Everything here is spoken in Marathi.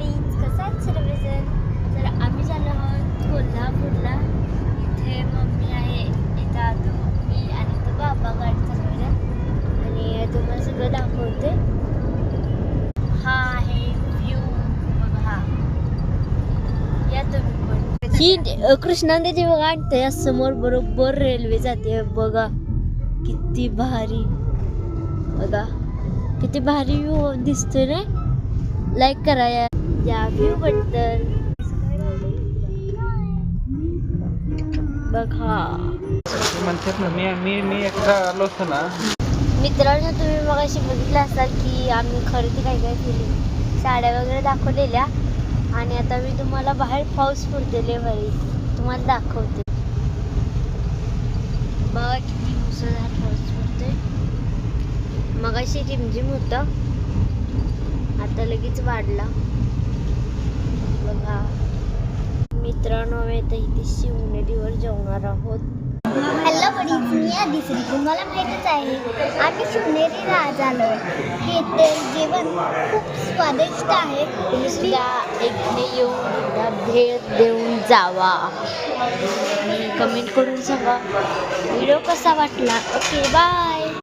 बडीज कसं आहे सर्वजण. तर आम्ही झालो आहोत कोल्हापूरला. इथे मम्मी आहे, इथं आजू मी आणि इथं बाबा गाडी चालवल्या आणि तुम्हाला सगळं दाखवते. हा आहे व्ह्यू बघा, या तुम्ही पण. ही कृष्णा नदी बघा आणि त्या समोर बरोबर रेल्वे जाते बघा. किती भारी बघा, किती भारी व्ह्यू दिसतोय ना. लाईक करा या व्ह्यू बद्दल. बघा म्हणतात ना, मी एकदा आलो होतो ना. मित्रांनो, तुम्ही मगाशी बघितलं असाल की आम्ही खरेदी काय काय केली, साड्या वगैरे दाखवलेल्या. आणि आता मी तुम्हाला बाहेर पाऊस पडतेले भारी तुम्हाला दाखवते. बघा किती मुसळधार पाऊस पडतोय. मगाशी रिमझिम होतं, आता लगेच वाढला बघा. मित्रांनो, आम्ही आता इथे शिवनेरीवर जेवणार आहोत. हॅलो बडीज, मी आदिश्री. तुम्हाला माहितीच आहे आम्ही शिवनेरीला आज आलो. हे जेवण खूप स्वादिष्ट आहे. तुम्ही सुद्धा एकने येऊन एकदा भेट देऊन जावा आणि कमेंट करून सांगा व्हिडिओ कसा वाटला. Okay bye.